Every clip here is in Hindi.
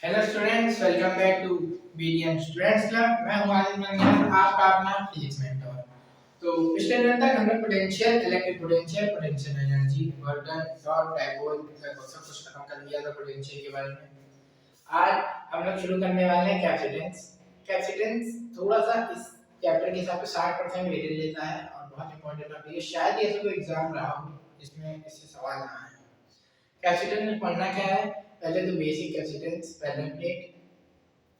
Hello students, welcome back to BDM students club. मैं हूं आदित्य मंगल, आपका अपना फिजिक्स मेंटर। तो पिछले दिन तक हमने potential, electric potential, potential energy, work done, dot, dipole सब कुछ खत्म कर लिया था पोटेंशियल के बारे में। आज हम लोग शुरू करने वाले हैं कैपेसिटेंस। कैपेसिटेंस थोड़ा सा इस चैप्टर के हिसाब से 60% वेटेज लेता है और बहुत इंपॉर्टेंट टॉपिक है। शायद ये कोई एग्जाम रहा हो जिसमें इससे सवाल ना आए। कैपेसिटेंस में पढ़ना क्या है? पहले तो बेसिक कैपेसिटेंस, पैरेलल प्लेट,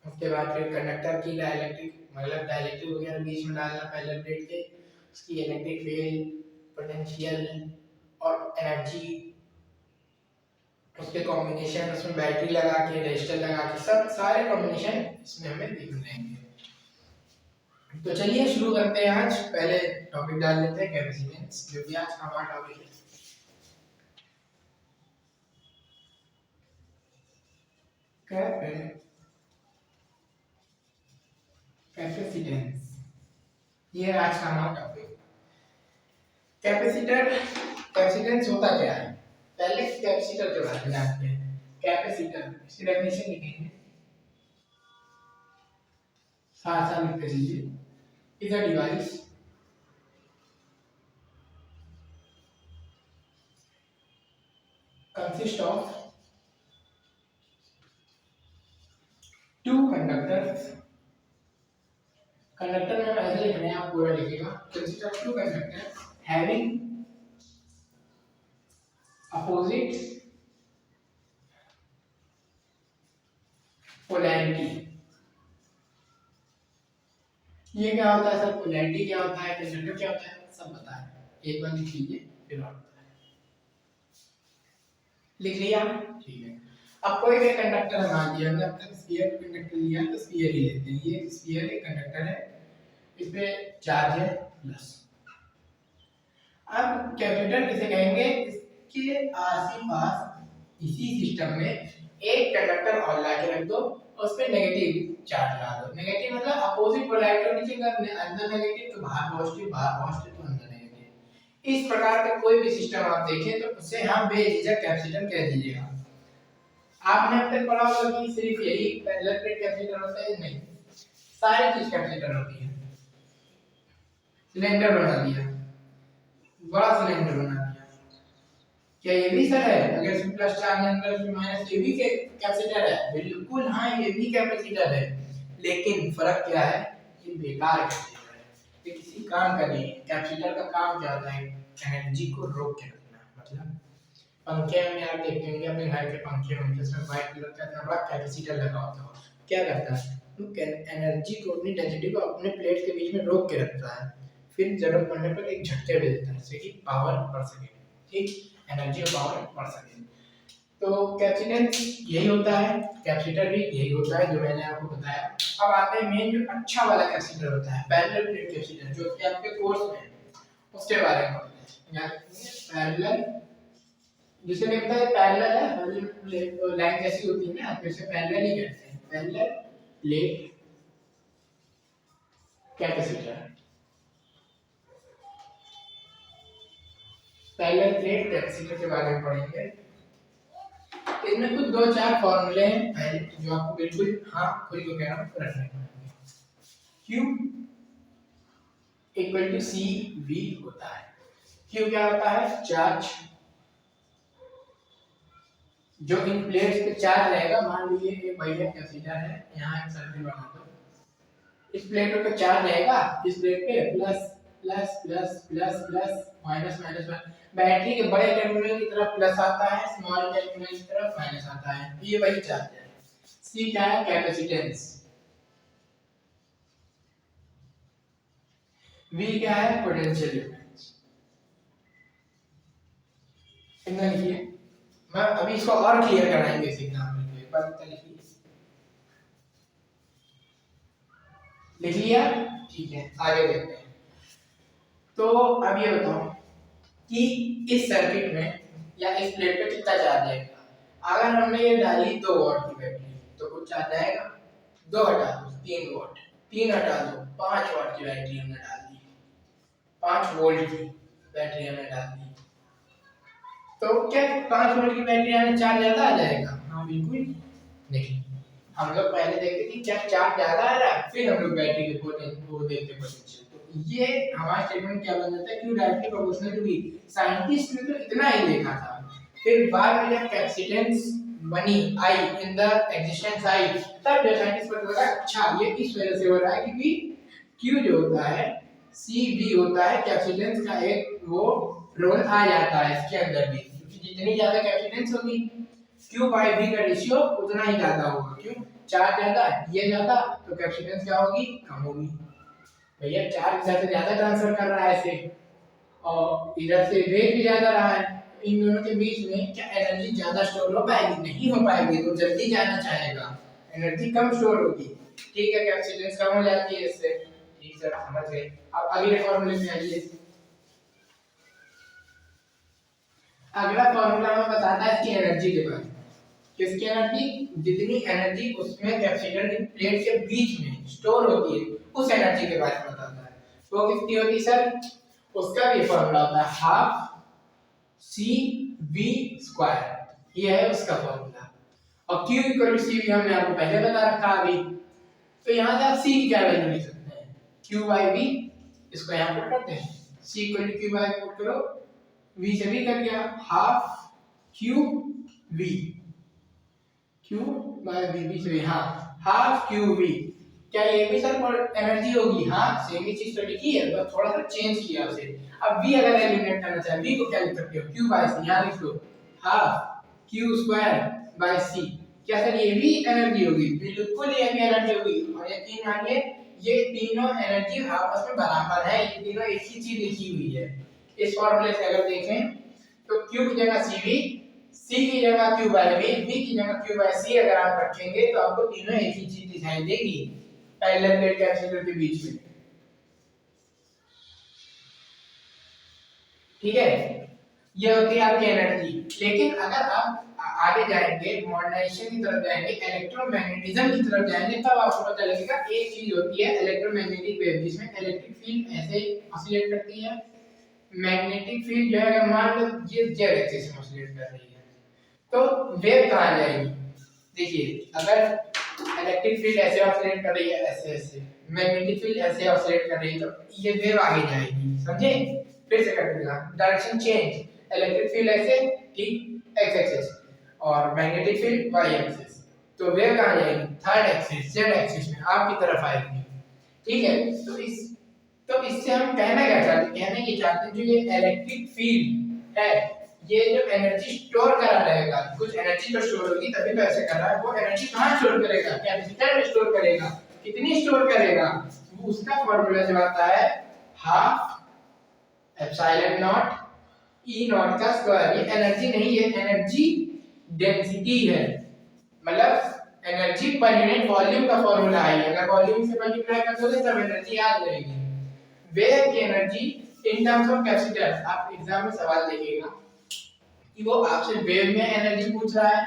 उसके बाद फिर कंडक्टर की डाइलेक्ट्रिक, मतलब डाइलेक्ट्रिक वगैरह बीच में डालना पैरेलल प्लेट के, उसकी इलेक्ट्रिक फील्ड, पोटेंशियल और एनर्जी, उसके कॉम्बिनेशन, उसमें बैटरी लगा के, रेजिस्टर लगा के, सब सारे कॉम्बिनेशन इसमें हमें दिख जाएंगे। तो चलिए शुरू करते हैं। आज पहले टॉपिक डाल लेते हैं कैपेसिटेंस, जो कि आज हमारा टॉपिक है। कैपेसिटेंस, ये आज का हमारा टॉपिक। कैपेसिटर, कैपेसिटेंस होता क्या है? पहले कैपेसिटर के बारे में जानते हैं। कैपेसिटर, इसकी डेफिनेशन लिखेंगे, साथ साथ लिखते चलिए। Is a device consist of two conductors। Conductor में ऐसे लिखने हैं, आप पूरा लिखिएगा। consist of two conductors having opposite polarity। ये क्या होता है सर? पोलैरिटी क्या होता है, कंडक्टर क्या होता है, सब बता है। एक बार लिख लीजिए फिर और लिख लिया, ठीक है। अब कोई भी कंडक्टर है, मान लिया हमने अब तक स्फीयर कंडक्टर लिया, तो स्फीयर ही लेते हैं। ये स्फीयर एक कंडक्टर है, इस पे चार्ज है प्लस। अब कैपेसिटर किसे कहेंगे? इसके आस-पास इसी सिस्टम में एक कंडक्टर और ला के रख दो, उस पे नेगेटिव चार्ज लगा दो। नेगेटिव मतलब अपोजिट पोलैरिटी होनी चाहिए। अंदर नेगेटिव तो बाहर पॉजिटिव, बाहर पॉजिटिव तो अंदर नेगेटिव। इस प्रकार का कोई भी सिस्टम आप देखें तो उसे हम बेझिझक कैपेसिटर कह दीजिएगा। आपने अब तक पढ़ा होगा कि सिर्फ यही पैरेलल प्लेट कैपेसिटर होता है? नहीं, सारी चीज कैपेसिटर होती है। सिलेंडर बना दिया, बड़ा सिलेंडर बना दिया, क्या ये भी सर है? अगर इसमें प्लस चार्ज अंदर उसमें माइनस, ये भी कैपेसिटर है। बिल्कुल हाँ, ये भी कैपेसिटर है, लेकिन फर्क क्या है? ये बेकार कैपेसिटर है, ये किसी काम का नहीं है। कैपेसिटर का काम क्या होता है? एनर्जी को रोक के रखना। मतलब पंखे में आप देखते होंगे अपने घर के पंखे में, जिसमें व्हाइट कलर का इतना बड़ा कैपेसिटर लगा होता है। क्या करता है? वो एनर्जी को, अपनी डेंसिटी को अपने प्लेट के बीच में रोक के रखता है, फिर जरूरत पड़ने पर एक झटके दे देता है, जिससे कि पावर बढ़ सके। ठीक, एनर्जी और पावर बढ़ सके। तो कैपेसिटेंस यही होता है, कैपेसिटर भी यही होता है जो मैंने आपको बताया। अब आते हैं मेन जो अच्छा वाला कैपेसिटर होता है, पैरेलल प्लेट कैपेसिटर, जो कि आपके कोर्स में है, उसके बारे में पढ़ते हैं। पैरेलल, जिसे लिखता है पैरेलल है, लाइन जैसी होती है ना, तो इसे पैरेलल ही कहते हैं। Parallel plate capacitor, parallel plate capacitor के बारे में पढ़ेंगे। इनमें कुछ दो चार फॉर्मूले हैं पहले, जो आपको बिल्कुल हाँ खुद को कह रहा हूँ रखने पड़ेंगे। Q equal to C V होता है। Q क्या होता है? चार्ज, जो इन प्लेट्स पे चार्ज रहेगा। मान लीजिए एक भैया कैपेसिटर है, यहाँ एक सर्किट बना दो, इस प्लेट पे चार्ज रहेगा, इस प्लेट पे plus plus plus plus plus minus minus minus. Battery के बड़े टर्मिनल की तरफ प्लस आता है, स्मॉल टर्मिनल की तरफ माइनस आता है, ये वही चार्ज है। सी क्या है? कैपेसिटेंस। वी क्या है? Potential difference. इतना लिखिए, मैं अभी इसको और क्लियर कराएंगे इस एग्जाम्पल में। एक बार इतना लिखिए, लिख लिया, ठीक है, आगे देखते हैं। तो अब ये बताओ कि इस सर्किट में या इस प्लेट पे कितना चार्ज आएगा? अगर हमने ये डाली 2 वॉट की बैटरी, तो कुछ चार्ज आएगा? 2 हटा दो 3 वॉट, 3 हटा दो 5 वॉट की बैटरी हमने डाल दी, 5 वोल्ट की बैटरी हमने डाल दी, तो क्या 5 वोल्ट की बैटरी में चार्ज ज्यादा आ जाएगा? हाँ बिल्कुल नहीं। हम लोग पहले देखते कि क्या चार्ज ज्यादा आ रहा है, फिर हम लोग बैटरी के वो देखते पोटेंशियल। तो ये हमारा स्टेटमेंट क्या बन जाता है, Q directly proportional to V। Scientist ने तो इतना ही देखा था, फिर बाद में जब कैपेसिटेंस बनी आई इन द एग्जिस्टेंस आई, तब जो साइंटिस्ट को लगा अच्छा ये इस वजह से हो रहा है क्योंकि Q जो होता है CV होता है कैपेसिटेंस का एक वो रोल आ जाता है इसके अंदर भी, क्योंकि जितनी ज्यादा कैपेसिटेंस होगी Q बाय V का रेशियो उतना ही ज्यादा होगा। क्यों? चार्ज ज्यादा ये ज्यादा तो कैपेसिटेंस क्या होगी, कम होगी। भैया चार्ज इधर से ज्यादा ट्रांसफर कर रहा है इसे और इधर से वेग भी ज्यादा रहा है, इन दोनों के बीच में क्या एनर्जी ज्यादा स्टोर हो पाएगी? नहीं हो पाएगी, तो जल्दी जाना चाहेगा, एनर्जी कम स्टोर होगी। ठीक है, कैपेसिटेंस कम हो जाती है इससे। ठीक सर, समझ गए। अब अगले फॉर्मूले में आइए। अगला फॉर्मूला में बताता है इसकी एनर्जी के बारे में। किसकी एनर्जी? जितनी एनर्जी उसमें कैपेसिटर की प्लेट के बीच में स्टोर होती है उस एनर्जी के बारे में बताता है। वो कितनी होती है सर? उसका भी फॉर्मूला होता है हाफ सी वी स्क्वायर, ये है उसका फॉर्मूला। और Q इक्वल टू CV हमने आपको पहले बता रखा अभी, तो यहाँ से आप C की क्या वैल्यू लिख सकते हैं? Q बाई V, इसको यहाँ पुट करते हैं, C equal to Q by put करो, V से भी कर गया, half Q V, Q by V से हाँ हाफ Q V। क्या ये भी सर एनर्जी होगी? हाँ, सेम ही चीज तो लिखी है, बस थोड़ा सा चेंज किया उसे। अब V अगर एलिमिनेट करना चाहे, V को क्या लिख सकते हो? Q बाय C, यहाँ लिख लो half Q square by C। क्या सर ये भी एनर्जी होगी? बिल्कुल ये भी एनर्जी होगी, और यकीन मानिए ये तीनों एनर्जी आपस में बराबर है, ये तीनों एक ही चीज लिखी हुई है। इस फॉर्मूले से अगर देखें तो Q की जगह CV, C की जगह Q बाय V, V की जगह Q बाय C अगर आप रखेंगे तो आपको तीनों एक ही चीज दिखाई देगी पैरेलल प्लेट कैपेसिटर के बीच में। ठीक है, ये होती है आपकी एनर्जी। लेकिन अगर आप आगे जाएंगे, मॉडर्नाइजेशन की तरफ जाएंगे, इलेक्ट्रोमैग्नेटिज्म की तरफ जाएंगे, तब आपको पता लगेगा एक चीज होती है इलेक्ट्रोमैग्नेटिक वेव, जिसमें इलेक्ट्रिक फील्ड ऐसे ऑसिलेट करती है, मैग्नेटिक फील्ड जो है मान लो ये जेड एक्सिस में ऑसिलेट कर रही है, तो वेव कहाँ जाएगी? देखिए, अगर इलेक्ट्रिक फील्ड ऐसे ऑसिलेट कर रही है, ऐसे ऐसे, मैग्नेटिक फील्ड ऐसे ऑसिलेट कर रही है, तो ये वेव आगे जाएगी, समझे? फिर से कर देगा, डायरेक्शन चेंज, इलेक्ट्रिक फील्ड ऐसे, ठीक, एक्स एक्सिस, और मैग्नेटिक फील्ड वाई एक्सिस, तो वेव कहाँ जाएगी? थर्ड एक्सिस, जेड एक्सिस में आपकी तरफ आएगी। ठीक है, तो इससे हम कहना क्या चाहते हैं? कहने ये चाहते हैं जो ये इलेक्ट्रिक फील्ड है, ये जो एनर्जी स्टोर करा रहेगा, कुछ एनर्जी तो स्टोर होगी तभी तो ऐसे कर रहा है, वो एनर्जी कहाँ स्टोर करेगा? कैपेसिटर में स्टोर करेगा। कितनी स्टोर करेगा? वो उसका फॉर्मूला जो आता है half epsilon not E not का स्क्वायर। ये एनर्जी नहीं है, एनर्जी डेंसिटी है, मतलब एनर्जी पर यूनिट वॉल्यूम का फॉर्मूला है। अगर वॉल्यूम से मल्टीप्लाई कर दोगे तब एनर्जी आ जाएगी। वेव की energy in terms of capacitor, आप एग्जाम में सवाल देखिएगा कि वो आपसे वेव में एनर्जी पूछ रहा है,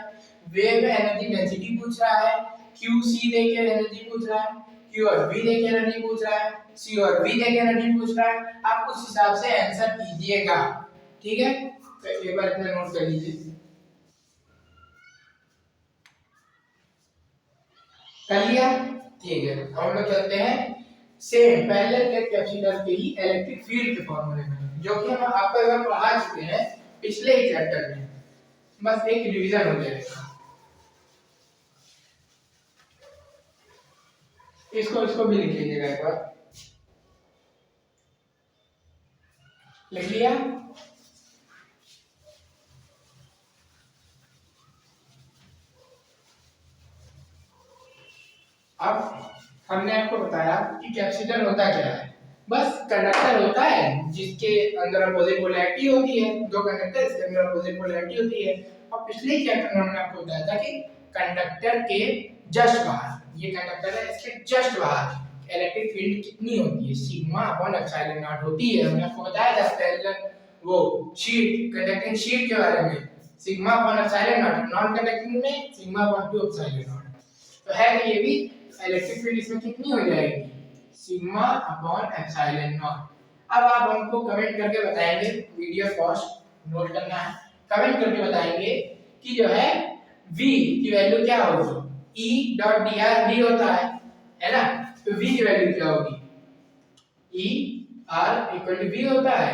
वेव में एनर्जी डेंसिटी पूछ रहा है, QC देके एनर्जी पूछ रहा है, Q और V देके एनर्जी पूछ रहा है, C और V देके एनर्जी पूछ रहा है। आप उस हिसाब से आंसर कीजिएगा। ठीक है, तो एक बार इतना नोट कर लीजिए। कर लिया? ठीक है, हम लोग चलते हैं सेम पैरेलल प्लेट कैपेसिटर के ही इलेक्ट्रिक फील्ड के फॉर्मूले में, जो कि हम आपको एक बार पढ़ा चुके हैं पिछले ही चैप्टर में, बस एक रिवीजन हो जाएगा। इसको भी लिख लीजिएगा एक बार। लिख लिया? अब हमने आपको बताया कि कैपेसिटर होता क्या है। बस कंडक्टर होता है जिसके अंदर अपोजिट पोलैरिटी होती है, दो कंडक्टर इसके अंदर अपोजिट पोलैरिटी होती है। और पिछले चैप्टर में हमने आपको बताया था कि कंडक्टर के जस्ट बाहर, ये कंडक्टर है, इसके जस्ट बाहर इलेक्ट्रिक फील्ड कितनी होती है? सिग्मा अपॉन एप्सिलॉन नॉट होती है। हमने आपको बताया था पहले वो शीट, कंडक्टिंग शीट के बारे में, sigma upon epsilon not, non conducting में सिग्मा अपॉन 2 एप्सिलॉन नॉट। तो है कि ये भी इलेक्ट्रिक फील्ड इसमें कितनी हो जाएगी? Sigma upon epsilon not. अब आप हमको कमेंट करके बताएंगे, वीडियो पॉज नोट करना है, कमेंट करके बताएंगे कि जो है V की वैल्यू क्या होगी? E डॉट dr v होता है ना? तो v की वैल्यू क्या होगी? E r equal to v होता है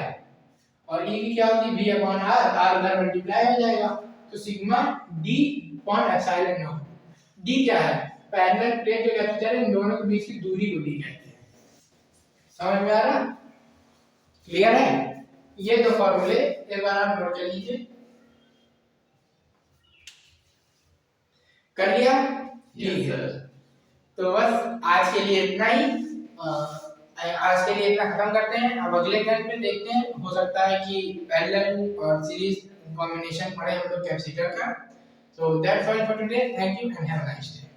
और E की क्या होगी? v अपॉन r, r उधर मल्टीप्लाई हो जाएगा तो sigma d upon epsilon naught. d क्या है? पैरेलल प्लेट जो कैपेसिटर है इन दोनों के बीच की दूरी को d कहते हैं। समझ में आ रहा? क्लियर है? ये दो फॉर्मूले एक बार आप नोट कर लीजिए। कर लिया? ठीक है। तो बस आज के लिए इतना ही। आज के लिए इतना खत्म करते हैं। अब अगले क्लास में देखते हैं, हो सकता है कि पैरेलल और सीरीज कॉम्बिनेशन पढ़े हम लोग कैपेसिटर का। So that's all for today. Thank you and have a nice day.